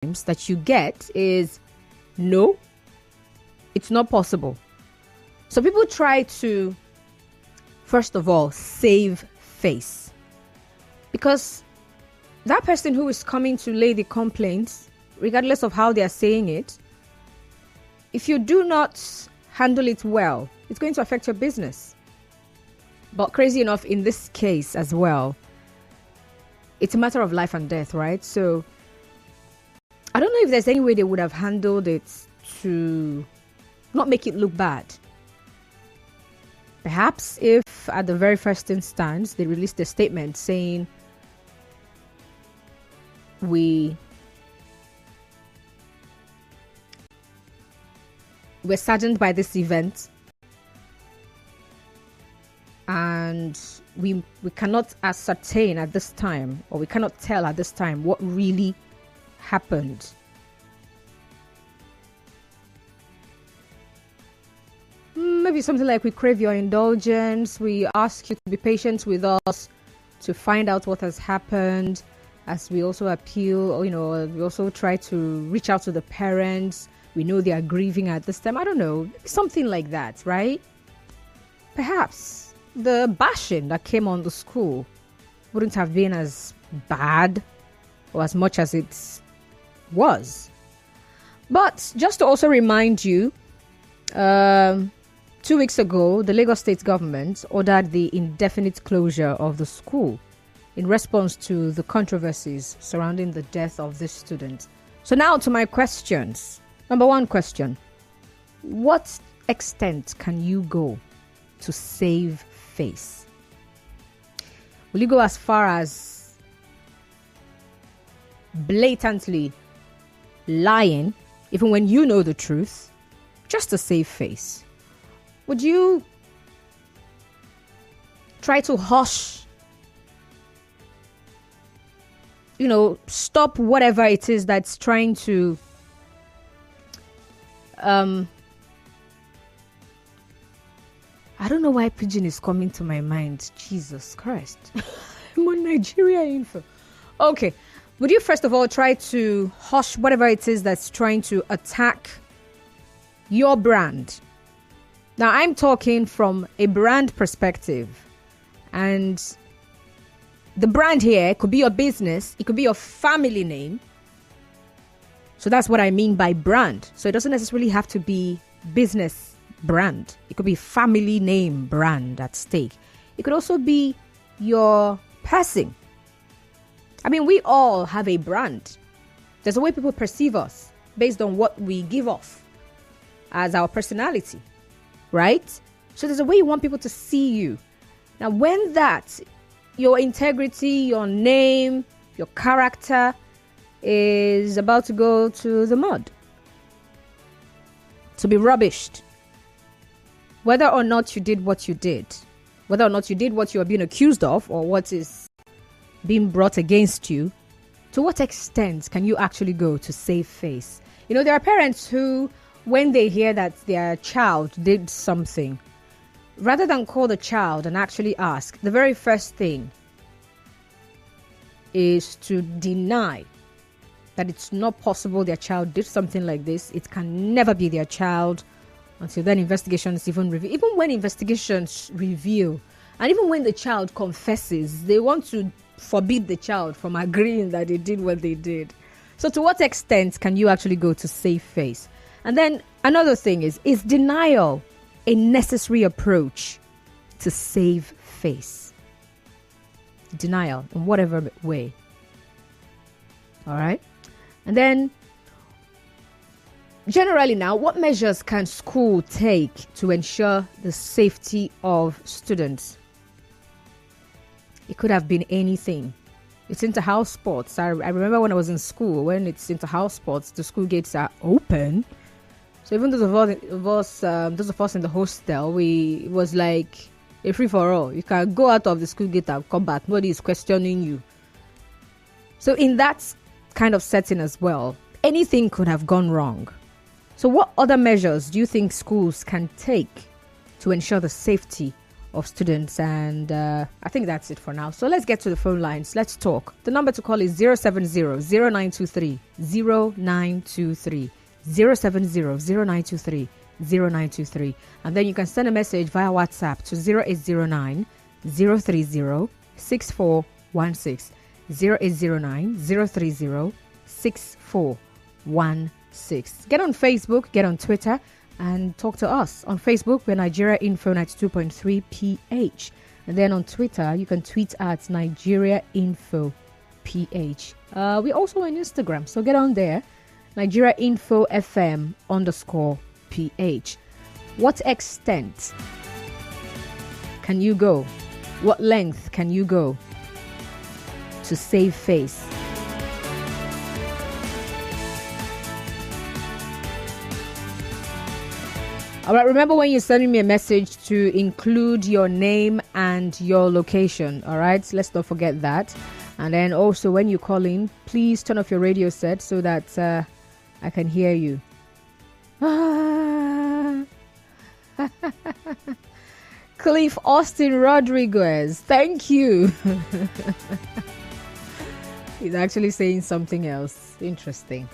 that you get is no, it's not possible. So people try to, first of all, save face. Because that person who is coming to lay the complaints, regardless of how they are saying it, if you do not handle it well, it's going to affect your business. But crazy enough, in this case as well, it's a matter of life and death, right? So I don't know if there's any way they would have handled it to not make it look bad. Perhaps if at the very first instance they released a statement saying we're saddened by this event and we cannot ascertain at this time, or we cannot tell at this time what really happened. Maybe something like, we crave your indulgence, we ask you to be patient with us to find out what has happened, as we also appeal, or, we also try to reach out to the parents. We know they are grieving at this time. I don't know, something like that, right? Perhaps the bashing that came on the school wouldn't have been as bad or as much as it was. But just to also remind you, 2 weeks ago, the Lagos State government ordered the indefinite closure of the school in response to the controversies surrounding the death of this student. So now to my questions. Number one question: what extent can you go to save face? Will you go as far as blatantly lying, even when you know the truth, just to save face? Would you try to hush, stop whatever it is that's trying to I don't know why pigeon is coming to my mind. Jesus Christ. I'm on Nigeria info. Okay. Would you first of all try to hush whatever it is that's trying to attack your brand? Now, I'm talking from a brand perspective. And the brand here could be your business. It could be your family name. So that's what I mean by brand. So it doesn't necessarily have to be business brand. It could be family name brand at stake. It could also be your person. I mean, we all have a brand. There's a way people perceive us based on what we give off as our personality, right? So there's a way you want people to see you. Now, when your integrity, your name, your character is about to go to the mud, to be rubbished, whether or not you did what you did, whether or not you did what you are being accused of, or what is being brought against you, to what extent can you actually go to save face? There are parents who, when they hear that their child did something, rather than call the child and actually ask, the very first thing is to deny that it's not possible their child did something like this. It can never be their child until then investigations even reveal. Even when investigations reveal, and even when the child confesses, they want to forbid the child from agreeing that they did what they did. So to what extent can you actually go to save face? And then another thing is denial a necessary approach to save face? Denial in whatever way. All right. And then generally now, what measures can school take to ensure the safety of students? It could have been anything. It's inter-house sports. I remember when I was in school, when it's inter-house sports, the school gates are open. So even those of us in the hostel, it was like a free-for-all. You can go out of the school gate and come back. Nobody is questioning you. So in that kind of setting as well, anything could have gone wrong. So what other measures do you think schools can take to ensure the safety of students, and I think that's it for now. So let's get to the phone lines. Let's talk. The number to call is 070-0923-0923. 070-0923-0923. And then you can send a message via WhatsApp to 0809 030 6416. 0809 030 6416. Get on Facebook, get on Twitter, and talk to us. On Facebook, we're Nigeria Info 92.3 PH. And then on Twitter, you can tweet at Nigeria Info PH. We're also on Instagram, so get on there. Nigeria Info FM _PH. What extent can you go? What length can you go to save face? All right, remember when you're sending me a message to include your name and your location. All right, let's not forget that. And then also when you call in, please turn off your radio set so that I can hear you. Cliff Austin Rodriguez, thank you. He's actually saying something else. Interesting.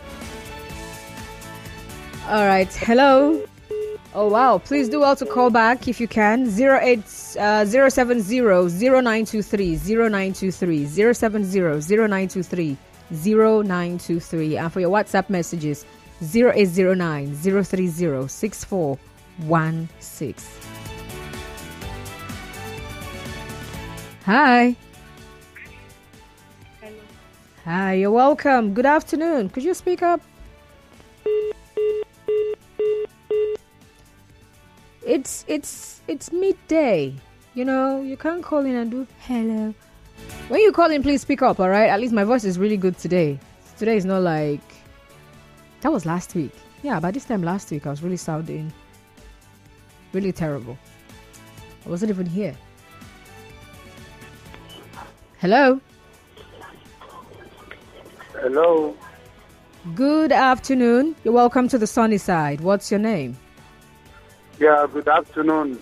All right, hello. Oh wow, please do well to call back if you can. 070-0923 0923 070-0923 0923. And for your WhatsApp messages, 0809 030 6416. Hi. Hello. Hi, you're welcome. Good afternoon. Could you speak up? It's midday. You know, you can't call in and do hello. When you call in, please speak up, all right? At least my voice is really good today. Today is not like... That was last week. Yeah, by this time last week, I was really sounding really terrible. I wasn't even here. Hello? Hello. Good afternoon. You're welcome to the sunny side. What's your name? Yeah, good afternoon.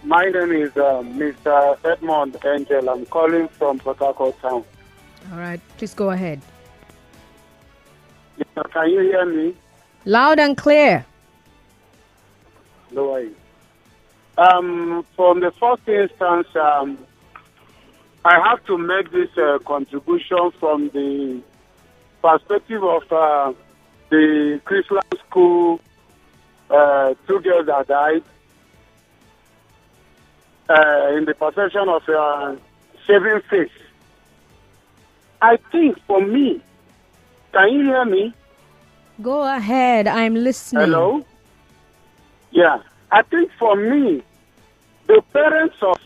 My name is Mr. Edmond Angel. I'm calling from Port Harcourt town. All right, please go ahead. Yeah, can you hear me? Loud and clear. No worries. From the first instance, I have to make this contribution from the perspective of the Christian school. 2 girls that died in the possession of saving face. I think for me, can you hear me? Go ahead, I'm listening. Hello? Yeah, I think for me, the parents of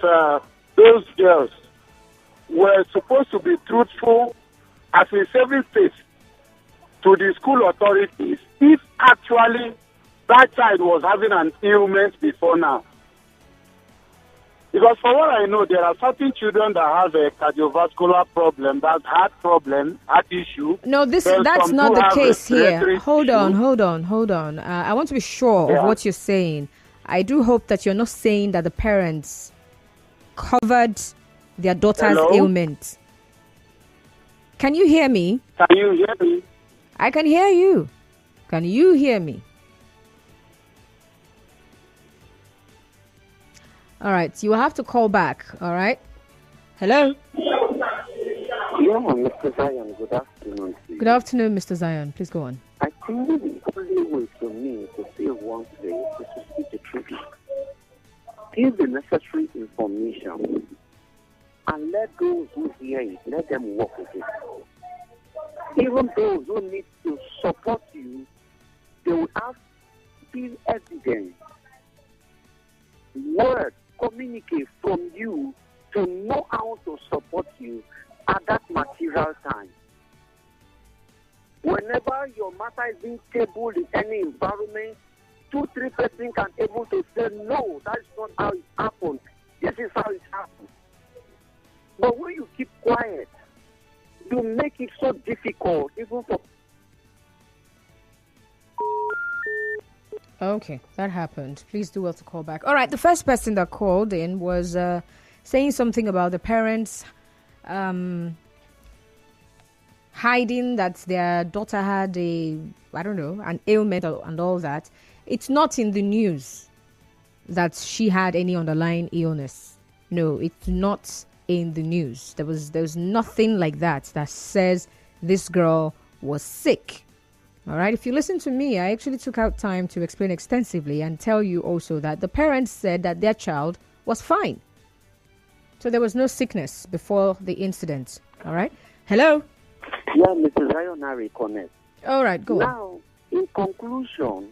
those girls were supposed to be truthful as a saving face to the school authorities if actually that child was having an ailment before now. Because for what I know, there are certain children that have a cardiovascular problem, that heart problem, heart issue. No, that's not the case here. Hold on. I want to be sure of what you're saying. I do hope that you're not saying that the parents covered their daughter's ailment. Can you hear me? Can you hear me? I can hear you. Can you hear me? All right, you will have to call back, all right? Hello? Yeah, Mr. Zion, good afternoon to you. Good afternoon, Mr. Zion. Please go on. I think the only way for me to save one place is to speak the truth. Give the necessary information and let those who hear it, let them work with it. Even those who need to support you, they will have still evidence. Words communicate from you to know how to support you at that material time. Whenever your matter is being tabled in any environment, 2-3 persons can able to say, no, that's not how it happened. This is how it happened. But when you keep quiet, you make it so difficult, even for... Okay, that happened. Please do well to call back. All right, the first person that called in was saying something about the parents hiding that their daughter had an ailment and all that. It's not in the news that she had any underlying illness. No, it's not in the news. There was nothing like that says this girl was sick. All right. If you listen to me, I actually took out time to explain extensively and tell you also that the parents said that their child was fine. So there was no sickness before the incident. All right. Hello. Yeah, Mrs. Ayonari connect. All right. Go on. Now, in conclusion,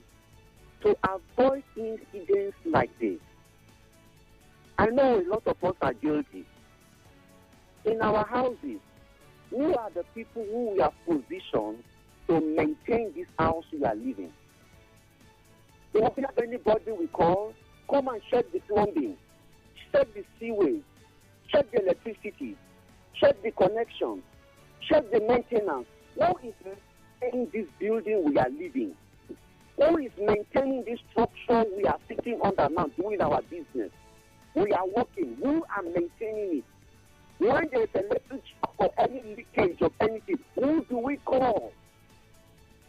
to avoid incidents like this, I know a lot of us are guilty. In our houses, who are the people who we are positioned to maintain this house we are living? If we have anybody we call, come and check the plumbing, check the sewage, check the electricity, check the connection, check the maintenance. Who is maintaining this building we are living? Who is maintaining this structure we are sitting under now, doing our business? We are working. Who are maintaining it? When there is electric shock or any leakage of anything, who do we call?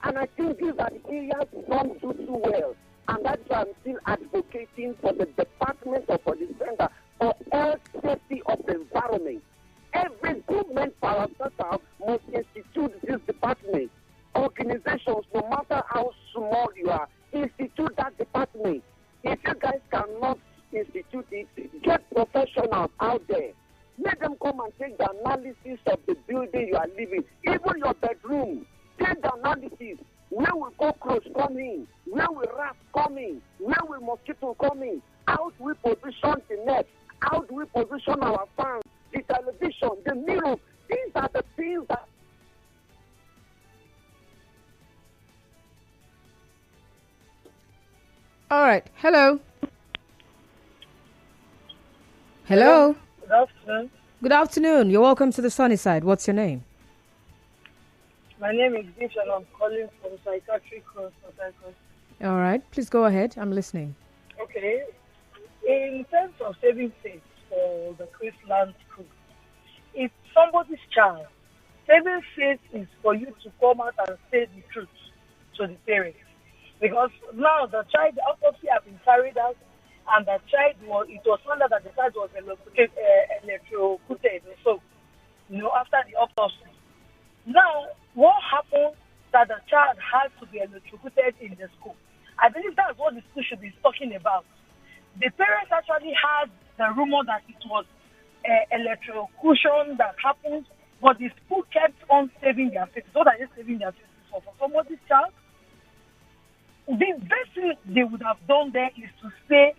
And I think these are the areas we don't do too well. And that's why I'm still advocating for the department or for the center for health safety of the environment. Every government parastatal must institute this department. Organizations, no matter how small you are, institute that department. If you guys cannot institute it, get professionals out there. Let them come and take the analysis of the building you are living, even your bedroom. Take the analysis. Where will cockroach come in? Where will rats come in? Where will mosquito come in? How do we position the net? How do we position our fans, the television, the mirrors? These are the things that... All right. Hello. Hello. Good afternoon. Good afternoon. You're welcome to the sunny side. What's your name? My name is Gift and I'm calling from Psychiatric Cross, Port Harcourt. All right. Please go ahead. I'm listening. Okay. In terms of saving face for the Chrisland crew, if somebody's child, saving face is for you to come out and say the truth to the parents. Because now the child, the autopsy has been carried out, and the child it was found out that the child was electrocuted. So, after the autopsy. Now, what happened that the child has to be electrocuted in the school? I believe that's what the school should be talking about. The parents actually had the rumor that it was electrocution that happened, but the school kept on saving their faces. So that they're saving their faces for somebody's child. The best thing they would have done there is to say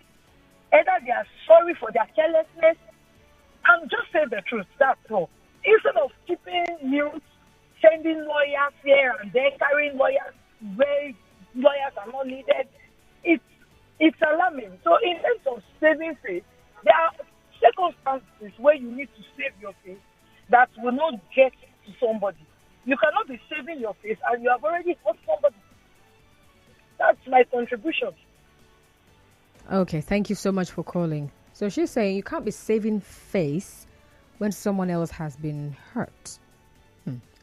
either they are sorry for their carelessness and just say the truth. That's all. Instead of keeping news, sending lawyers here and there, carrying lawyers where lawyers are not needed, it's alarming. So in terms of saving face, there are circumstances where you need to save your face that will not get to somebody. You cannot be saving your face and you have already hurt somebody. That's my contribution. Okay, thank you so much for calling. So she's saying you can't be saving face when someone else has been hurt.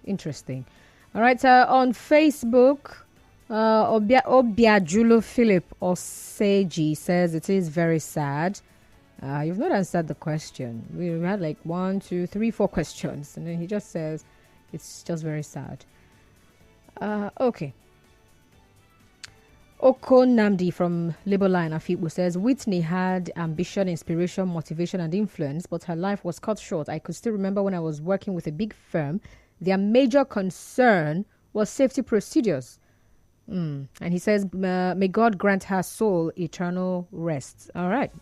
Interesting. All right, on Facebook, Obiajulo Philip Oseji says it is very sad. You've not answered the question. We had like 1, 2, 3, 4 questions, and then he just says it's just very sad. Okay. Oko Namdi from Labour Line Afibu says Whitney had ambition, inspiration, motivation, and influence, but her life was cut short. I could still remember when I was working with a big firm, their major concern was safety procedures. And he says, may God grant her soul eternal rest. All right.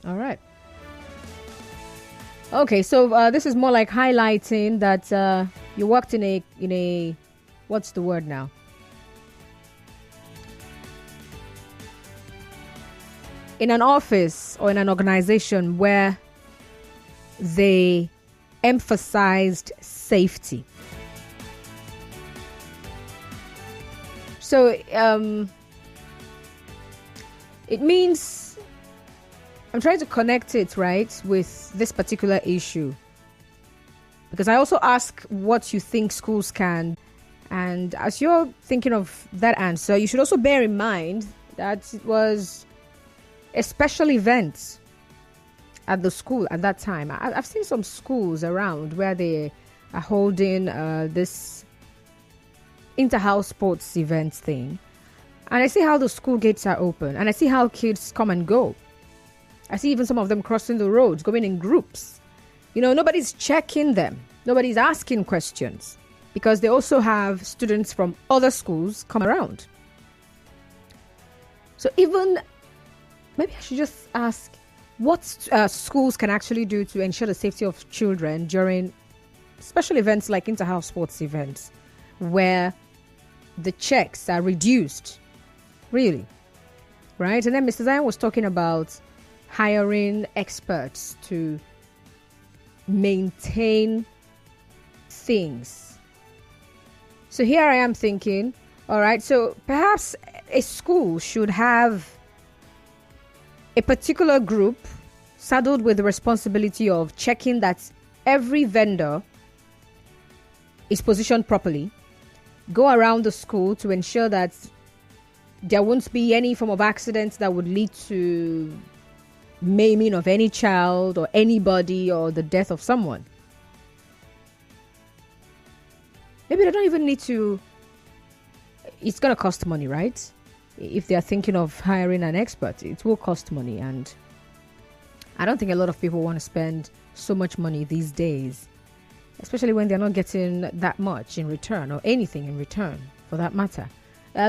Okay, so this is more like highlighting that you worked in a what's the word now? In an office or in an organization where they emphasized safety. So It means I'm trying to connect it, right, with this particular issue. Because I also ask what you think schools can. And as you're thinking of that answer, you should also bear in mind that it was a special event at the school at that time. I've seen some schools around where they are holding this inter-house sports event thing. And I see how the school gates are open. And I see how kids come and go. I see even some of them crossing the roads, going in groups. You know, nobody's checking them. Nobody's asking questions. Because they also have students from other schools come around. So even, maybe I should just ask, what schools can actually do to ensure the safety of children during special events like inter-house sports events, where the checks are reduced, really, right? And then Mr. Zion was talking about hiring experts to maintain things. So here I am thinking, all right, so perhaps a school should have a particular group saddled with the responsibility of checking that every vendor is positioned properly, go around the school to ensure that there won't be any form of accident that would lead to maiming of any child or anybody or the death of someone. Maybe they don't even need to. It's going to cost money, right? If they're thinking of hiring an expert, it will cost money. And I don't think a lot of people want to spend so much money these days, especially when they're not getting that much in return or anything in return for that matter.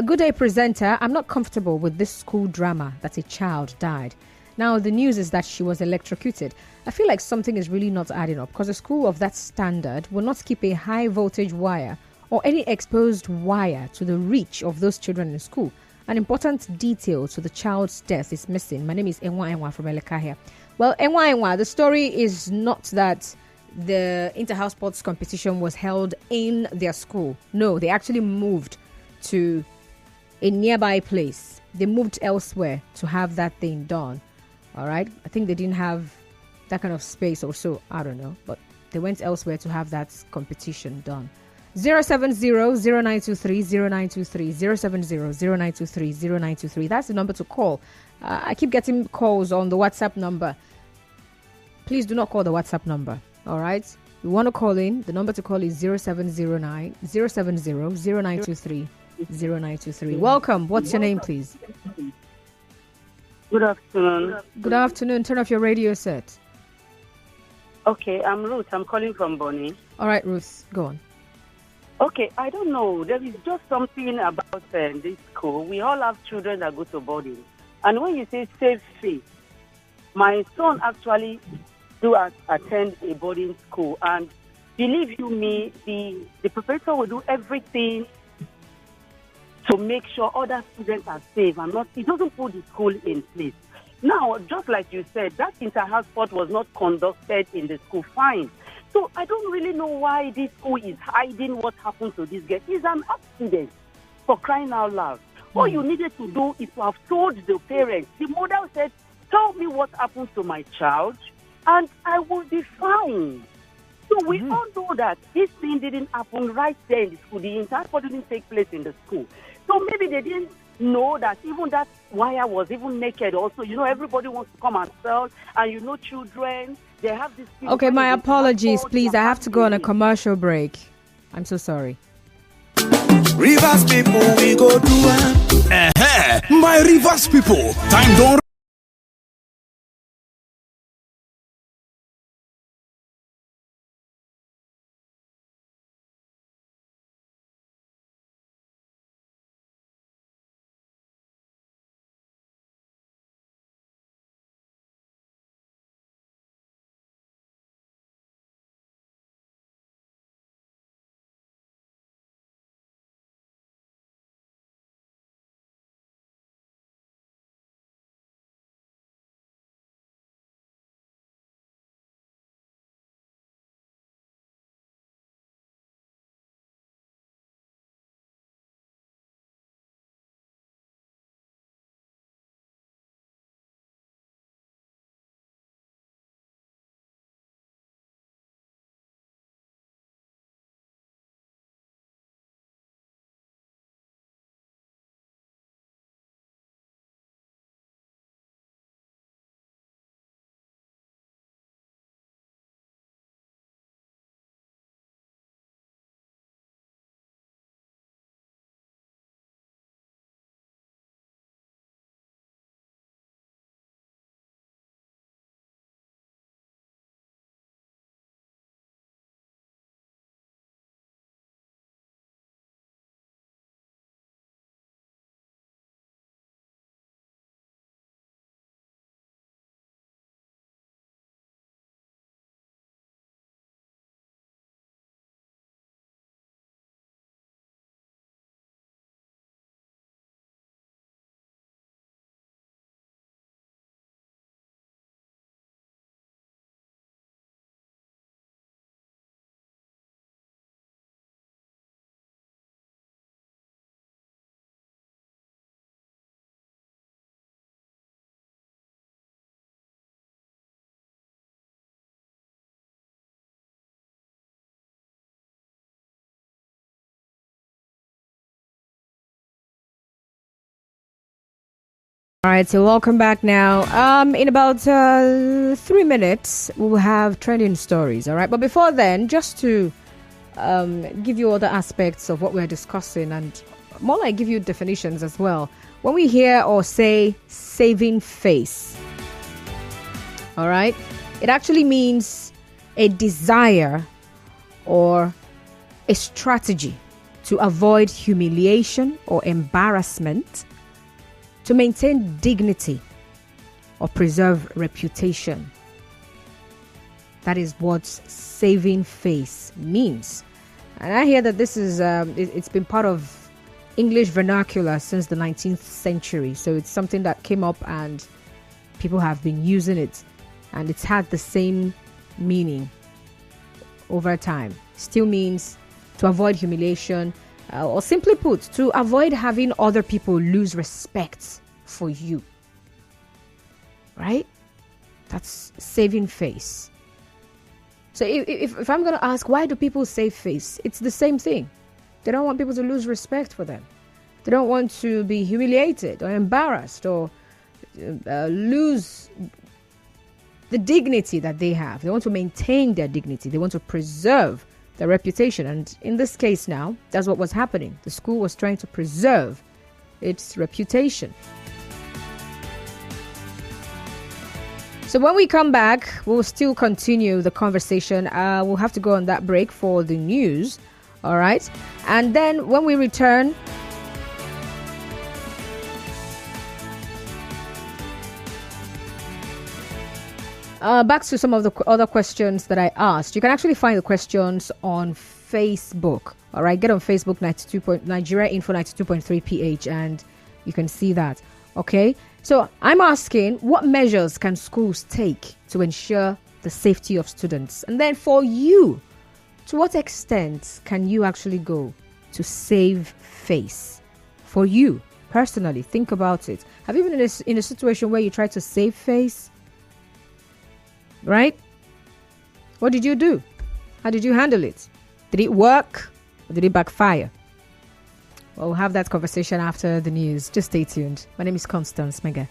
Good day, presenter. I'm not comfortable with this school drama that a child died. Now, the news is that she was electrocuted. I feel like something is really not adding up, because a school of that standard will not keep a high voltage wire or any exposed wire to the reach of those children in school. An important detail to the child's death is missing. My name is Enwa Enwa from Elekahia. Well, Enwa Enwa, the story is not that the inter-house sports competition was held in their school. No, they actually moved to a nearby place. They moved elsewhere to have that thing done. All right. I think they didn't have that kind of space or so. I don't know. But they went elsewhere to have that competition done. 070-0923-0923. 070-0923-0923. That's the number to call. I keep getting calls on the WhatsApp number. Please do not call the WhatsApp number. All right. You want to call in. The number to call is 0709-0923. Welcome. What's your name, please? Good afternoon. Good afternoon. Turn off your radio set. Okay, I'm Ruth. I'm calling from Bonnie. All right, Ruth, go on. Okay, I don't know. There is just something about this school. We all have children that go to boarding. And when you say safe space, my son actually attend a boarding school. And believe you me, the professor will do everything to make sure other students are safe and not. It doesn't put the school in place. Now, just like you said, that inter-house sport was not conducted in the school. Fine. So I don't really know why this school is hiding what happened to this girl. It's an accident, for crying out loud. All you needed to do is to have told the parents. The mother said, tell me what happened to my child, and I will be fine. So we all know that this thing didn't happen right there in the school. The entire sport didn't take place in the school. So maybe they didn't know that even that wire was even naked also. You know, everybody wants to come and sell, and children, they have this... Okay, my apologies, please. I have to go on a commercial break. I'm so sorry. Rivers people, we go do my Rivers people, time don't All right, so welcome back now. In about 3 minutes, we'll have trending stories, all right? But before then, just to give you other aspects of what we're discussing and more like give you definitions as well. When we hear or say saving face, all right, it actually means a desire or a strategy to avoid humiliation or embarrassment, to maintain dignity or preserve reputation. That is what saving face means. And I hear that this is it's been part of English vernacular since the 19th century. So it's something that came up and people have been using it, and it's had the same meaning over time. Still means to avoid humiliation, or simply put, to avoid having other people lose respect for you. Right? That's saving face. So if I'm going to ask, why do people save face? It's the same thing. They don't want people to lose respect for them. They don't want to be humiliated or embarrassed or lose the dignity that they have. They want to maintain their dignity. They want to preserve their reputation. And in this case now, that's what was happening. The school was trying to preserve its reputation. So when we come back, we'll still continue the conversation. We'll have to go on that break for the news. All right. And then when we return, back to some of the other questions that I asked. You can actually find the questions on Facebook. All right. Get on Facebook, Nigeria Info 92.3 PH, and you can see that. Okay. So I'm asking, what measures can schools take to ensure the safety of students? And then for you, to what extent can you actually go to save face? For you, personally, think about it. Have you been in a situation where you tried to save face? Right? What did you do? How did you handle it? Did it work or did it backfire? Well, we'll have that conversation after the news. Just stay tuned. My name is Constance Mega.